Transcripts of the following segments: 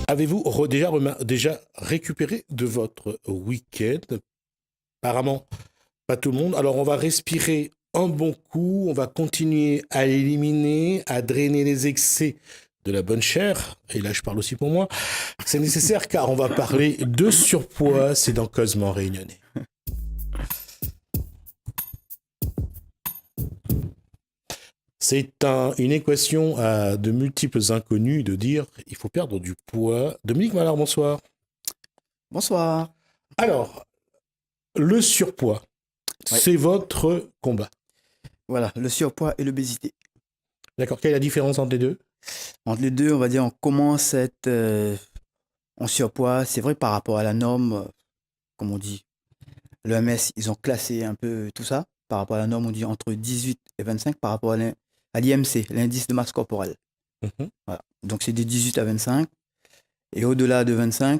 Avez-vous déjà récupéré de votre week-end? Apparemment, pas tout le monde. Alors, on va respirer un bon coup. On va continuer à éliminer, à drainer les excès de la bonne chair. Et là, je parle aussi pour moi. C'est nécessaire car on va parler de surpoids. C'est dans Cosement Réunionnais. Une équation à de multiples inconnus de dire il faut perdre du poids. Dominique Mallard, bonsoir. Bonsoir. Alors, le surpoids, Ouais. c'est votre combat. Voilà, le surpoids et l'obésité. D'accord. Quelle est la différence entre les deux? Entre les deux, on va dire, on commence à être en surpoids. C'est vrai par rapport à la norme, comme on dit, l'OMS, ils ont classé un peu tout ça. Par rapport à la norme, on dit entre 18 et 25 par rapport à l'IMC, l'indice de masse corporelle. Mhm. Voilà. Donc c'est de 18 à 25. Et au-delà de 25,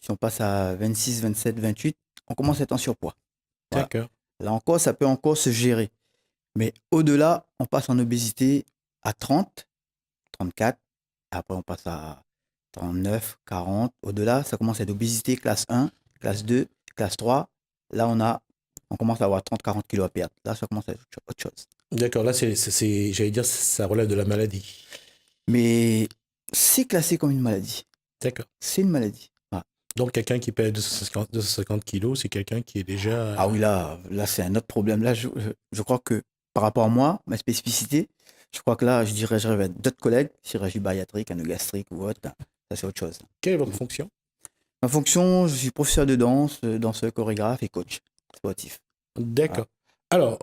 si on passe à 26, 27, 28, on commence à être en surpoids. Voilà. D'accord. Là encore, ça peut encore se gérer. Mais au-delà, on passe en obésité à 30, 34. Après, on passe à 39, 40. Au-delà, ça commence à être obésité classe 1, classe 2, classe 3. Là, on commence à avoir 30, 40 kilos à perdre. Là, ça commence à être autre chose. D'accord. Là, j'allais dire, ça relève de la maladie. Mais c'est classé comme une maladie. D'accord. C'est une maladie. Voilà. Donc, quelqu'un qui pèse 250 kilos, c'est quelqu'un qui est déjà... Ah oui, là c'est un autre problème. Là, je crois que par rapport à moi, ma spécificité, je crois que là, je dirigerais vers d'autres collègues, chirurgie bariatrique, anogastrique ou autre. Ça, c'est autre chose. Quelle est votre fonction? Ma fonction, je suis professeur de danse, danseur, chorégraphe et coach sportif. D'accord. Alors,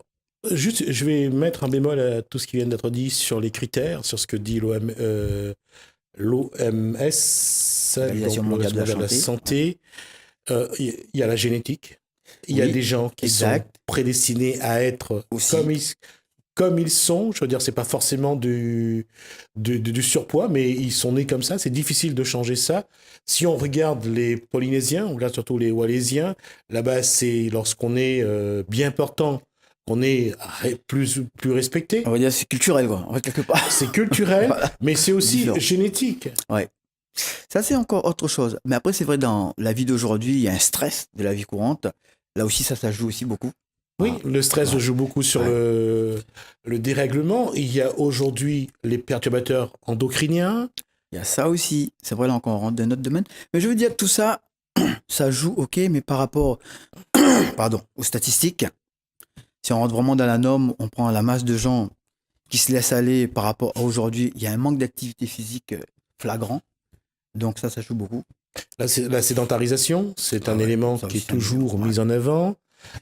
juste, je vais mettre un bémol à tout ce qui vient d'être dit sur les critères, sur ce que dit l'OMS, L'Organisation donc mondiale de la l'Organisation mondiale de la santé. Il y a la génétique. Il y a Oui, des gens qui sont exact. prédestinés à être Aussi. comme ils sont. Je veux dire, c'est pas forcément du surpoids, mais ils sont nés comme ça. C'est difficile de changer ça. Si on regarde les Polynésiens, on regarde surtout les Walaisiens, là-bas, c'est lorsqu'on est bien portant, on est plus respecté. On va dire c'est culturel, quoi, en fait, quelque part. C'est culturel, Voilà. mais c'est aussi Différent. génétique. Ouais. Ça, c'est encore autre chose. Mais après, c'est vrai, dans la vie d'aujourd'hui, il y a un stress de la vie courante. Là aussi, ça joue aussi beaucoup. Oui, Voilà. le stress Voilà. joue beaucoup sur Ouais. le dérèglement. Il y a aujourd'hui les perturbateurs endocriniens. Il y a ça aussi. C'est vrai, là encore, on rentre dans notre domaine. Mais je veux dire, tout ça, ça joue, ok, mais par rapport aux statistiques, si on rentre vraiment dans la norme, on prend la masse de gens qui se laissent aller par rapport à aujourd'hui, il y a un manque d'activité physique flagrant. Donc ça joue beaucoup. La sédentarisation, c'est un Ouais, élément ça qui aussi, est c'est un élément. toujours Ouais. mis en avant.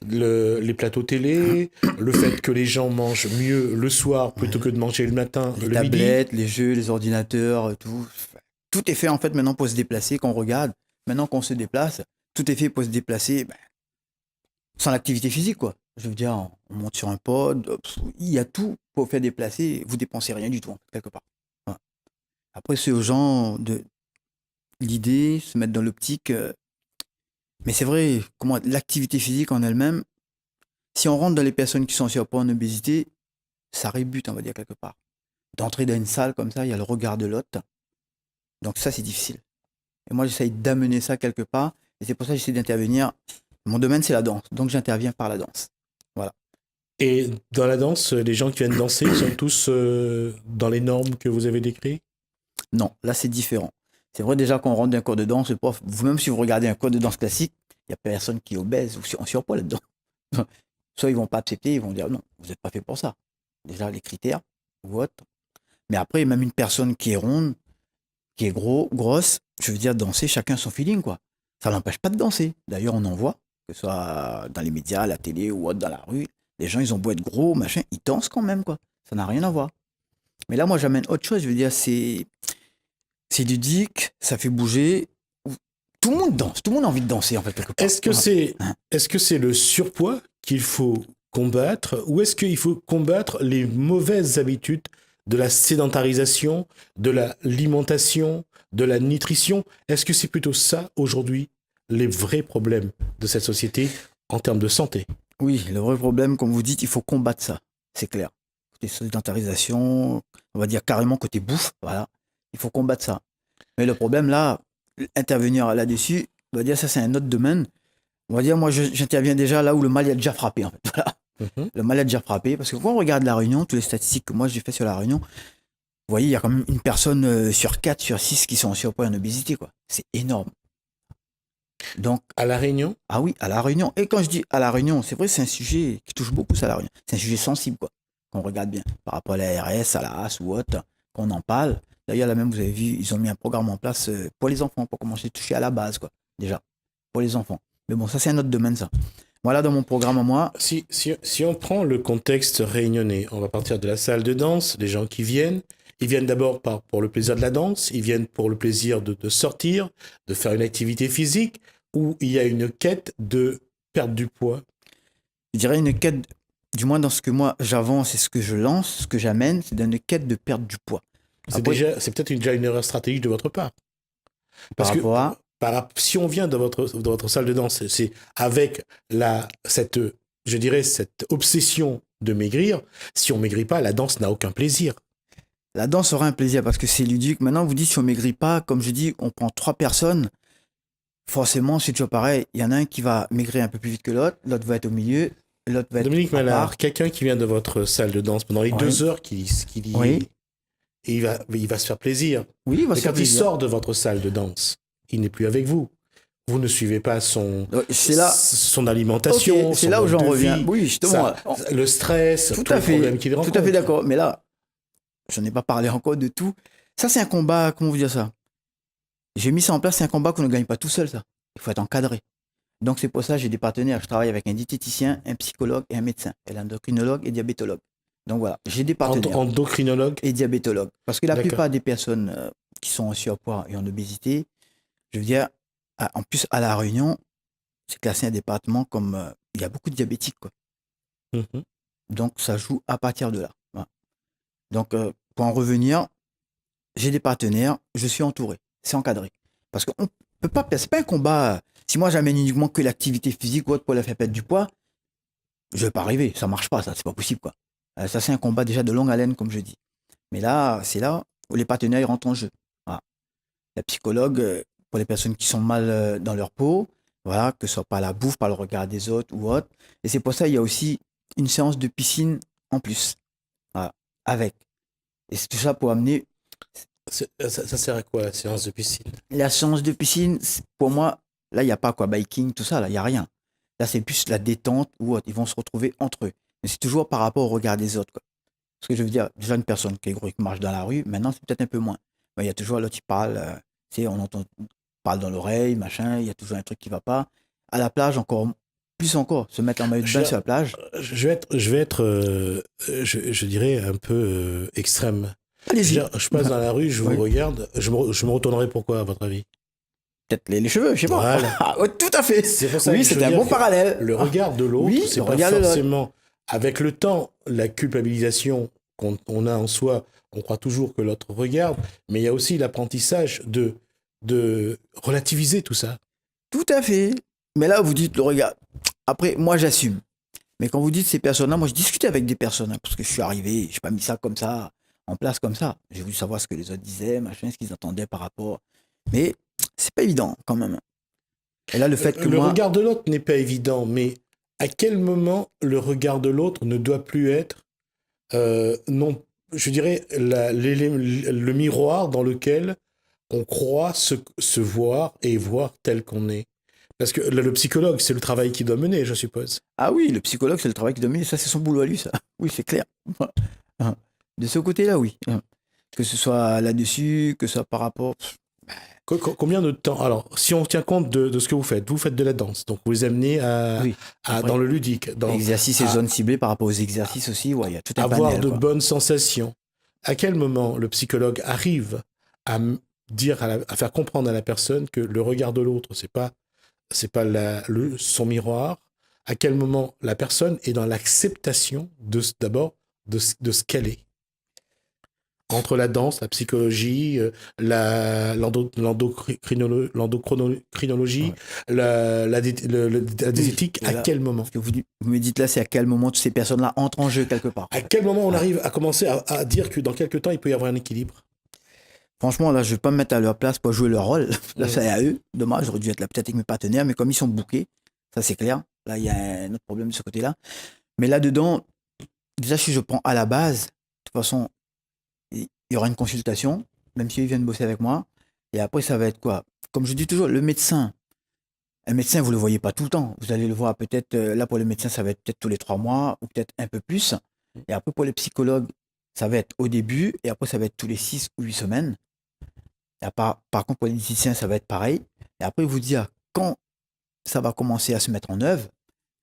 Les plateaux télé, le fait que les gens mangent mieux le soir plutôt que de manger le matin, Les le midi. tablettes, les jeux, les ordinateurs, tout. Tout est fait en fait maintenant pour se déplacer. Quand on regarde, maintenant qu'on se déplace, tout est fait pour se déplacer sans l'activité physique, quoi. Je veux dire, on monte sur un pod, il y a tout pour faire déplacer. Vous dépensez rien du tout, en fait, quelque part. Voilà. Après, c'est aux gens de l'idée, se mettre dans l'optique. Mais c'est vrai, comment l'activité physique en elle-même, si on rentre dans les personnes qui sont en surpoids, en obésité, ça rebute, on va dire, quelque part. D'entrer dans une salle comme ça, il y a le regard de l'autre. Donc ça, c'est difficile. Et moi, j'essaye d'amener ça quelque part. Et c'est pour ça que j'essaie d'intervenir. Mon domaine, c'est la danse. Donc j'interviens par la danse. Voilà. Et dans la danse, les gens qui viennent danser, ils sont tous dans les normes que vous avez décrites? Non, là, c'est différent. C'est vrai déjà qu'on rentre dans un cours de danse, le prof, vous-même, si vous regardez un cours de danse classique, il n'y a personne qui est obèse ou en surpoids là-dedans. Soit ils vont pas accepter, ils vont dire non, vous n'êtes pas fait pour ça. Déjà, les critères ou autre. Mais après, même une personne qui est ronde, qui est grosse, je veux dire, danser, chacun son feeling, quoi. Ça n'empêche pas de danser. D'ailleurs, on en voit, que ce soit dans les médias, à la télé ou autre, dans la rue. Les gens, ils ont beau être gros, machin, ils dansent quand même, quoi. Ça n'a rien à voir. Mais là, moi, j'amène autre chose. Je veux dire, c'est ludique, ça fait bouger. Tout le monde danse, tout le monde a envie de danser, en fait, quelque part. Est-ce que c'est le surpoids qu'il faut combattre ou est-ce qu'il faut combattre les mauvaises habitudes de la sédentarisation, de l'alimentation, de la nutrition? Est-ce que c'est plutôt ça aujourd'hui les vrais problèmes de cette société en termes de santé? Oui, le vrai problème, comme vous dites, il faut combattre ça. C'est clair. Côté sédentarisation, on va dire carrément côté bouffe, voilà. Il faut combattre ça. Mais le problème, là, intervenir là-dessus, on va dire ça c'est un autre domaine. On va dire moi j'interviens déjà là où le mal est déjà frappé en fait. Voilà. Mhm. Le mal est déjà frappé parce que quand on regarde la Réunion, toutes les statistiques que moi j'ai fait sur la Réunion, vous voyez il y a quand même une personne sur 4, sur 6 qui sont en surpoids et en obésité quoi. C'est énorme. Donc À La Réunion, ah oui, à la Réunion. Et quand je dis à la Réunion, c'est vrai c'est un sujet qui touche beaucoup ça la Réunion. C'est un sujet sensible quoi. Qu'on regarde bien par rapport à la RS, à la AS ou autre, qu'on en parle. D'ailleurs là même vous avez vu, ils ont mis un programme en place pour les enfants pour commencer à toucher à la base quoi. Déjà pour les enfants. Mais bon, ça c'est un autre domaine ça. Voilà dans mon programme à moi. si on prend le contexte réunionnais, on va partir de la salle de danse, les gens qui viennent, ils viennent d'abord pour le plaisir de la danse, ils viennent pour le plaisir de sortir, de faire une activité physique, ou il y a une quête de perdre du poids. Je dirais une quête, du moins dans ce que moi j'avance et ce que je lance, ce que j'amène, c'est dans une quête de perte du poids. C'est peut-être déjà une erreur stratégique de votre part. Par Parce que rapport à... si on vient de votre salle de danse, c'est avec je dirais, cette obsession de maigrir. Si on maigrit pas, la danse n'a aucun plaisir. La danse aura un plaisir parce que c'est ludique. Maintenant, vous dites si on maigrit pas, comme je dis, on prend 3 personnes. Forcément, c'est toujours pareil. Il y en a un qui va maigrir un peu plus vite que l'autre, l'autre va être au milieu, l'autre va être Dominique à Mallard, part. quelqu'un qui vient de votre salle de danse pendant les Oui. 2 heures qu'il y Oui. et il va se faire plaisir. Oui, il va Mais se faire quand il plaisir. sort de votre salle de danse, il n'est plus avec vous. Vous ne suivez pas C'est là, son alimentation, ok, c'est son là où mode j'en de reviens. vie, Oui, justement. le stress, Tout tous à les fait, problèmes qu'il rencontre. tout à fait d'accord. Mais là, je n'ai pas parlé encore de tout. Ça, c'est un combat, comment vous dire ça? J'ai mis ça en place, c'est un combat qu'on ne gagne pas tout seul, ça. Il faut être encadré. Donc, c'est pour ça que j'ai des partenaires. Je travaille avec un diététicien, un psychologue et un médecin. Et l'endocrinologue et diabétologue. Donc voilà, j'ai des partenaires. Endocrinologue. Et diabétologue. Parce que la D'accord. plupart des personnes qui sont en surpoids et en obésité, je veux dire, en plus, à La Réunion, c'est classé un département comme... il y a beaucoup de diabétiques, quoi. Mhm. Donc, ça joue à partir de là. Voilà. Donc, pour en revenir, j'ai des partenaires, je suis entouré, c'est encadré. Parce qu'on peut pas, c'est pas un combat. Si moi j'amène uniquement que l'activité physique ou autre pour la faire perdre du poids, je vais pas arriver, ça marche pas, ça, c'est pas possible quoi. Ça c'est un combat déjà de longue haleine comme je dis. Mais là, c'est là où les partenaires ils rentrent en jeu. Voilà. La psychologue pour les personnes qui sont mal dans leur peau, voilà, que ce soit par la bouffe, par le regard des autres ou autre. Et c'est pour ça il y a aussi une séance de piscine en plus, voilà, avec. Et c'est tout ça pour amener. Ça sert à quoi la séance de piscine? La séance de piscine, pour moi, là, il n'y a pas quoi, biking, tout ça, là, il n'y a rien. Là, c'est plus la détente ou autre. Ils vont se retrouver entre eux. Mais c'est toujours par rapport au regard des autres, quoi. Parce que je veux dire, déjà une personne qui est gros et qui marche dans la rue, maintenant, c'est peut-être un peu moins. Mais il y a toujours l'autre qui parle, tu sais, on entend, parle dans l'oreille, machin, il y a toujours un truc qui va pas. À la plage, encore, plus encore, se mettre en maillot de bain sur la plage. Je dirais un peu extrême. Allez-y. Je passe dans la rue, je Oui. vous regarde, je me retournerai pourquoi, à votre avis? Peut-être les cheveux, je sais pas. Voilà. Ah, oh, tout à fait. C'est pour ça Oui, que je c'est veux un dire bon que parallèle. le regard de l'autre, Oui, c'est le pas regard de l'autre. forcément, avec le temps, la culpabilisation qu'on a en soi, on croit toujours que l'autre regarde, mais il y a aussi l'apprentissage de relativiser tout ça. Tout à fait. Mais là, vous dites le regard. Après, moi, j'assume. Mais quand vous dites ces personnes-là, moi, je discutais avec des personnes, hein, parce que je suis arrivé, je n'ai pas mis ça comme ça, en place comme ça. J'ai voulu savoir ce que les autres disaient, machin, ce qu'ils attendaient par rapport. Mais c'est pas évident, quand même. Et là, le fait que Le moi... regard de l'autre n'est pas évident, mais à quel moment le regard de l'autre ne doit plus être, non, je dirais, le miroir dans lequel on croit se voir et voir tel qu'on est. Parce que le psychologue, c'est le travail qu'il doit mener, je suppose. Ah oui, le psychologue, c'est le travail qui domine, ça, c'est son boulot à lui, ça. Oui, c'est clair. De ce côté-là, oui. Que ce soit là-dessus, que ce soit par rapport... Combien de temps? Alors, si on tient compte de ce que vous faites de la danse, donc vous les amenez Oui. dans le ludique, Exercices et zones ciblées par rapport aux exercices aussi, ouais, il y a tout un avoir panel, de quoi. bonnes sensations. À quel moment le psychologue arrive à dire, à faire comprendre à la personne que le regard de l'autre, c'est pas son miroir? À quel moment la personne est dans l'acceptation d'abord de ce qu'elle est? Entre la danse, la psychologie, l'endocrinologie, Ouais. la diététique, Et à là, quel moment? ce que vous me dites là, c'est à quel moment toutes ces personnes-là entrent en jeu quelque part. À quel moment on arrive à commencer à dire que dans quelques temps, il peut y avoir un équilibre? Franchement, là, je vais pas me mettre à leur place pour jouer leur rôle. Là, c'est à eux. Dommage, j'aurais dû être là peut-être avec mes partenaires, mais comme ils sont bookés, ça c'est clair. Là, il y a un autre problème de ce côté-là. Mais là-dedans, déjà, si je prends à la base, de toute façon, il y aura une consultation, même s'ils viennent bosser avec moi. Et après, ça va être quoi? Comme je dis toujours, le médecin, un médecin, vous ne le voyez pas tout le temps. Vous allez le voir peut-être, là pour le médecin, ça va être peut-être tous les 3 mois ou peut-être un peu plus. Et après, pour les psychologues, ça va être au début et après, ça va être tous les 6 ou 8 semaines. Et par contre, pour les diététiciens, ça va être pareil. Et après, vous dire quand ça va commencer à se mettre en œuvre,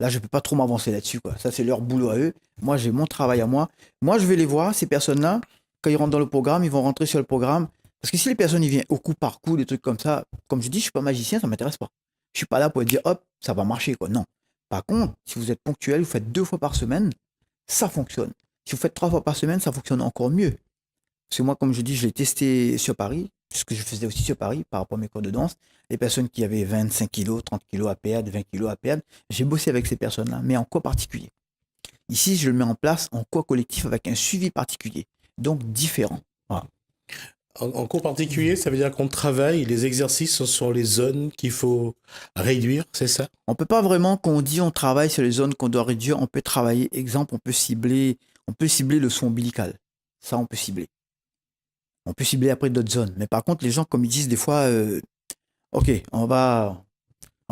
là, je ne peux pas trop m'avancer là-dessus, quoi. Ça, c'est leur boulot à eux. Moi, j'ai mon travail à moi. Moi, je vais les voir, ces personnes-là, quand ils rentrent dans le programme, ils vont rentrer sur le programme. Parce que si les personnes, ils viennent au coup par coup, des trucs comme ça, comme je dis, je ne suis pas magicien, ça ne m'intéresse pas. Je ne suis pas là pour dire, hop, ça va marcher, quoi. Non. Par contre, si vous êtes ponctuel, vous faites 2 fois par semaine, ça fonctionne. Si vous faites 3 fois par semaine, ça fonctionne encore mieux. Parce que moi, comme je dis, je l'ai testé sur Paris, ce que je faisais aussi sur Paris par rapport à mes cours de danse. Les personnes qui avaient 25 kilos, 30 kilos à perdre, 20 kilos à perdre, j'ai bossé avec ces personnes-là, mais en cours particulier. Ici, je le mets en place en cours collectif avec un suivi particulier, donc différent. Voilà. En cours particulier, ça veut dire qu'on travaille, les exercices sont sur les zones qu'il faut réduire, c'est ça? On ne peut pas vraiment, quand on dit on travaille sur les zones qu'on doit réduire, on peut travailler, exemple, on peut cibler le son ombilical. Ça, on peut cibler. On peut cibler après d'autres zones. Mais par contre, les gens, comme ils disent des fois, ok, on va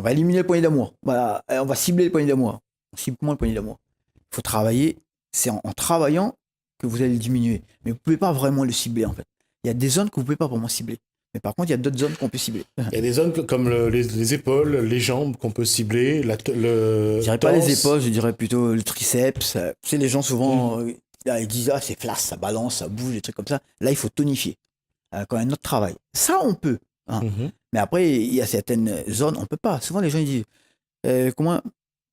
éliminer le poignet d'amour. Voilà, on va cibler le poignet d'amour. On cible moins le poignet d'amour. Il faut travailler. C'est en travaillant que vous allez le diminuer. Mais vous ne pouvez pas vraiment le cibler, en fait. Il y a des zones que vous ne pouvez pas vraiment cibler. Mais par contre, il y a d'autres zones qu'on peut cibler. Il y a des zones comme les épaules, les jambes qu'on peut cibler, Je dirais pas les épaules, je dirais plutôt le triceps. Tu sais, les gens souvent, là, ils disent, ah, c'est flasque, ça balance, ça bouge, des trucs comme ça. Là, il faut tonifier. Quand un autre travail. Ça, on peut. Hein. Mais après, il y a certaines zones, on ne peut pas. Souvent, les gens ils disent, comment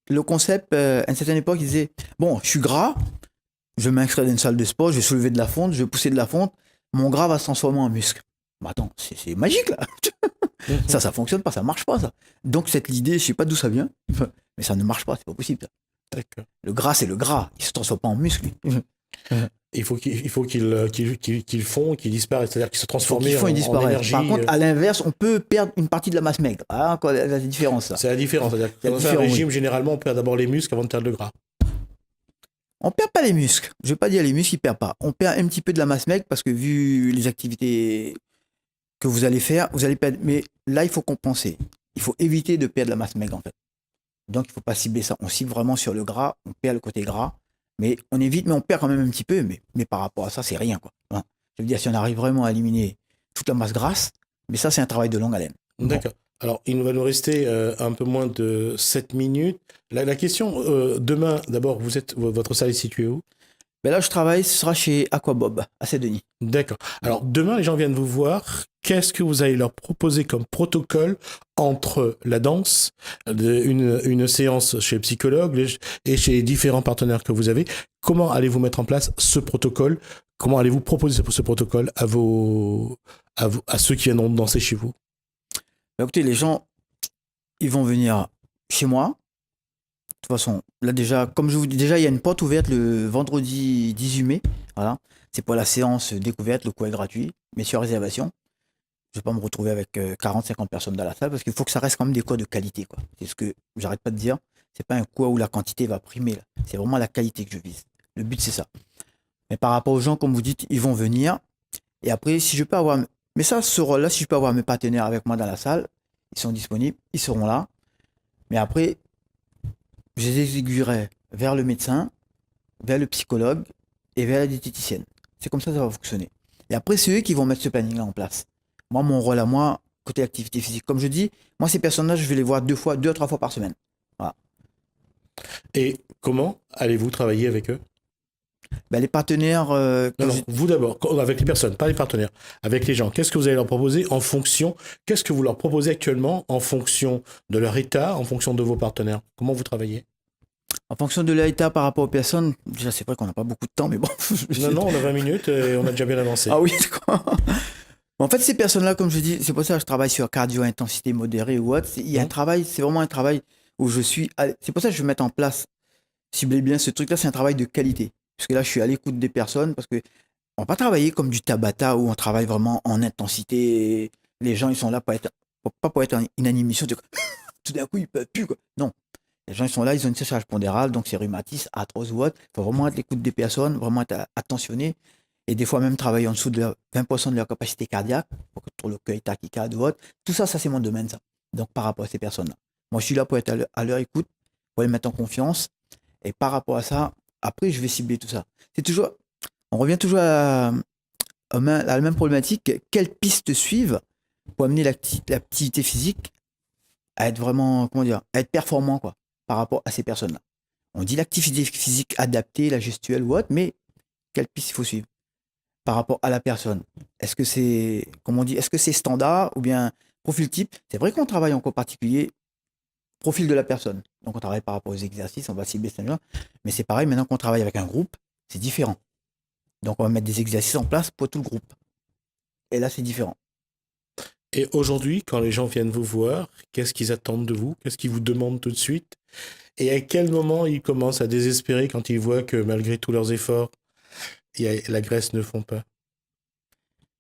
le concept, à une certaine époque, ils disaient, bon, je suis gras, je vais m'inscrire dans une salle de sport, je vais soulever de la fonte, je vais pousser de la fonte, mon gras va se transformer en muscle. Bah attends, c'est magique là. Ça fonctionne pas, ça marche pas ça. Donc cette idée, je sais pas d'où ça vient, mais ça ne marche pas, c'est pas possible. Ça. D'accord. Le gras, c'est le gras, il se transforme pas en muscle. Il faut qu'ils font, qu'ils disparaissent, c'est-à-dire qu'ils se transforment en énergie. Par contre, à l'inverse, on peut perdre une partie de la masse maigre. Ah, encore la différence. C'est la différence. C'est-à-dire que dans un régime, généralement, on perd d'abord les muscles avant de perdre le gras. On perd pas les muscles. Je vais pas dire les muscles, ils perdent pas. On perd un petit peu de la masse maigre parce que vu les activités que vous allez faire, vous allez perdre. Mais là, il faut compenser. Il faut éviter de perdre la masse maigre en fait. Donc, il faut pas cibler ça. On cible vraiment sur le gras. On perd le côté gras. Mais on évite, mais on perd quand même un petit peu. Mais par rapport à ça, c'est rien, quoi. Hein. Je veux dire, si on arrive vraiment à éliminer toute la masse grasse, mais ça, c'est un travail de longue haleine. D'accord. Bon. Alors, il va nous rester un peu moins de 7 minutes. La question, demain, d'abord, votre salle est située où? Ben là, je travaille, ce sera chez Aquabob, à Saint-Denis. D'accord. Alors, demain, les gens viennent vous voir. Qu'est-ce que vous allez leur proposer comme protocole entre la danse, une séance chez le psychologue et chez les différents partenaires que vous avez? Comment allez-vous mettre en place ce protocole? Comment allez-vous proposer ce protocole à ceux qui viennent danser chez vous? Ben écoutez, les gens, ils vont venir chez moi. De toute façon, là déjà, comme je vous dis, déjà, il y a une porte ouverte le vendredi 18 mai. Voilà. C'est pour la séance découverte, le coût est gratuit, mais sur réservation. Je ne vais pas me retrouver avec 40-50 personnes dans la salle parce qu'il faut que ça reste quand même des cours de qualité, quoi. C'est ce que j'arrête pas de dire. C'est pas un cours où la quantité va primer, là. C'est vraiment la qualité que je vise. Le but, c'est ça. Mais par rapport aux gens, comme vous dites, ils vont venir. Et après, si je peux avoir... Mais ça, ce rôle-là, si je peux avoir mes partenaires avec moi dans la salle, ils sont disponibles, ils seront là. Mais après, je les aiguillerai vers le médecin, vers le psychologue et vers la diététicienne. C'est comme ça que ça va fonctionner. Et après, c'est eux qui vont mettre ce planning-là en place. Moi, mon rôle à moi, côté activité physique, comme je dis, moi, ces personnes-là, je vais les voir 2 à 3 fois par semaine. Voilà. Et comment allez-vous travailler avec eux? Ben, les partenaires... non, vous d'abord, avec les personnes, pas les partenaires, avec les gens. Qu'est-ce que vous allez leur proposer en fonction... Qu'est-ce que vous leur proposez actuellement en fonction de leur état, en fonction de vos partenaires? Comment vous travaillez? En fonction de l'état par rapport aux personnes, déjà, c'est vrai qu'on n'a pas beaucoup de temps, mais bon... Non, on a 20 minutes et on a déjà bien avancé. Ah oui, d'accord. En fait, ces personnes-là, comme je dis, c'est pour ça que je travaille sur cardio-intensité modérée ou autre. Il y a un travail, c'est vraiment un travail où je suis... C'est pour ça que je vais mettre en place, ciblez bien ce truc-là, c'est un travail de qualité. Parce que là, je suis à l'écoute des personnes, parce que on va pas travailler comme du Tabata où on travaille vraiment en intensité. Les gens, ils sont là pas pour être en inanimation. Tout d'un coup, ils peuvent plus, quoi. Non. Les gens, ils sont là, ils ont une surcharge pondérale, donc c'est rhumatisme, arthrose ou autre. Il faut vraiment être à l'écoute des personnes, vraiment être attentionné. Et des fois même travailler en dessous de 20% de leur capacité cardiaque, pour que le cœur tachycarde ou autre. Tout ça, ça c'est mon domaine, ça. Donc par rapport à ces personnes-là. Moi, je suis là pour être à leur écoute, pour les mettre en confiance. Et par rapport à ça, après, je vais cibler tout ça. C'est toujours, on revient toujours à la même problématique. Quelle piste suivre pour amener l'activité physique à être vraiment, comment dire, à être performant, quoi, par rapport à ces personnes-là. On dit l'activité physique adaptée, la gestuelle ou autre, mais quelle piste il faut suivre par rapport à la personne? Est-ce que c'est, comment on dit, est-ce que c'est standard ou bien profil type? C'est vrai qu'on travaille en cas particulier profil de la personne. Donc on travaille par rapport aux exercices, on va cibler celui-là, mais c'est pareil maintenant qu'on travaille avec un groupe, c'est différent. Donc on va mettre des exercices en place pour tout le groupe. Et là c'est différent. Et aujourd'hui, quand les gens viennent vous voir, qu'est-ce qu'ils attendent de vous? Qu'est-ce qu'ils vous demandent tout de suite? Et à quel moment ils commencent à désespérer quand ils voient que malgré tous leurs efforts, la graisse ne fond pas?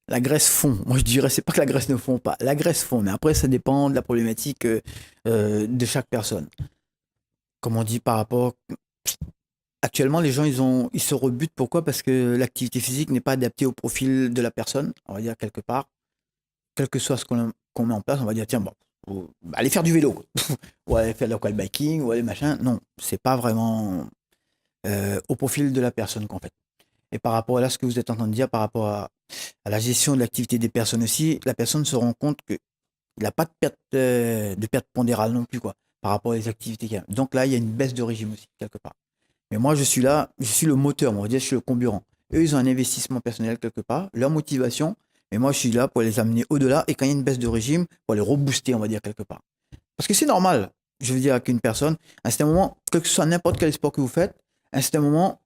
La graisse fond. Moi, je dirais, c'est pas que la graisse ne fond pas. La graisse fond, mais après, ça dépend de la problématique de chaque personne. Comme on dit par rapport. Actuellement, les gens, ils se rebutent. Pourquoi? Parce que l'activité physique n'est pas adaptée au profil de la personne, on va dire quelque part. Quel que soit ce qu'on met en place, on va dire, tiens, bon, allez faire du vélo. Ou aller faire le biking, ou aller machin. Non, c'est pas vraiment au profil de la personne qu'on fait. Et par rapport à là, ce que vous êtes en train de dire, par rapport à la gestion de l'activité des personnes aussi, la personne se rend compte qu'il n'a pas de perte pondérale non plus, quoi, par rapport aux activités qu'il y a. Donc là, il y a une baisse de régime aussi, quelque part. Mais moi, je suis là, je suis le moteur, on va dire, je suis le comburant. Eux, ils ont un investissement personnel quelque part, leur motivation, mais moi, je suis là pour les amener au-delà, et quand il y a une baisse de régime, pour les rebooster, on va dire, quelque part. Parce que c'est normal, je veux dire, qu'une personne, à un certain moment, quel que soit n'importe quel sport que vous faites, à un certain moment,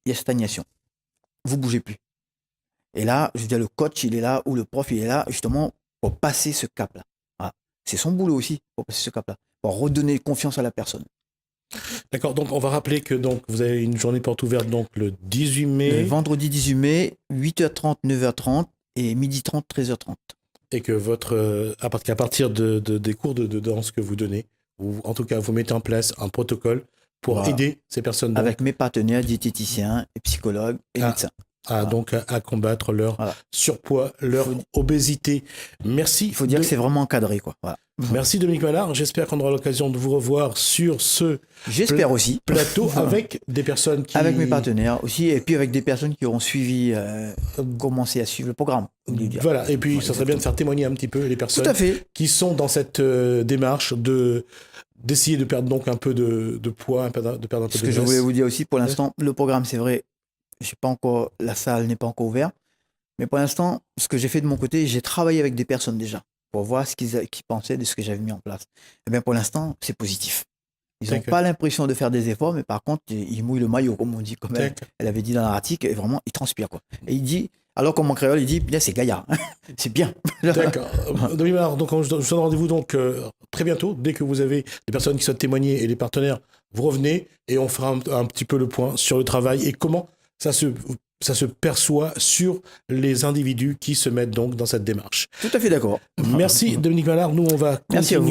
il y a stagnation. Vous bougez plus. Et là, je veux dire, le coach, il est là, ou le prof, il est là, justement, pour passer ce cap-là. Voilà. C'est son boulot aussi, pour passer ce cap-là, pour redonner confiance à la personne. D'accord, donc on va rappeler que donc, vous avez une journée porte ouverte donc, le 18 mai. Le vendredi 18 mai, 8h30, 9h30 et 12h30, 13h30. Et que qu'à partir des cours de danse que vous donnez, ou en tout cas vous mettez en place un protocole pour aider ces personnes. Avec mes partenaires diététiciens et psychologues et médecins. Donc à combattre leur surpoids, leur obésité. Merci. Il faut dire que c'est vraiment encadré, quoi. Voilà. Merci Dominique Mallard. J'espère qu'on aura l'occasion de vous revoir sur ce plateau avec des personnes qui... Avec mes partenaires aussi, et puis avec des personnes qui auront suivi, commencé à suivre le programme. Voilà, et puis ça serait bien de faire témoigner un petit peu les personnes qui sont dans cette démarche d'essayer de perdre donc un peu de poids, de perdre un peu de graisse. Ce que je voulais vous dire aussi, pour l'instant, le programme, c'est vrai, la salle n'est pas encore ouverte, mais pour l'instant, ce que j'ai fait de mon côté, j'ai travaillé avec des personnes déjà, pour voir ce qu'ils pensaient de ce que j'avais mis en place. Et bien pour l'instant, c'est positif. Ils n'ont pas l'impression de faire des efforts, mais par contre, ils mouillent le maillot, comme on dit, comme elle avait dit dans l'article, et vraiment, ils transpirent, quoi. Et il dit, alors comme mon créole, il dit, bien, c'est gaillard, c'est bien. D'accord. Dominique Mallard, donc je vous donne rendez-vous donc très bientôt, dès que vous avez des personnes qui souhaitent témoigner et les partenaires, vous revenez et on fera un petit peu le point sur le travail et comment ça se perçoit sur les individus qui se mettent donc dans cette démarche. Tout à fait d'accord. Merci Dominique Mallard, nous on va continuer. Merci à vous.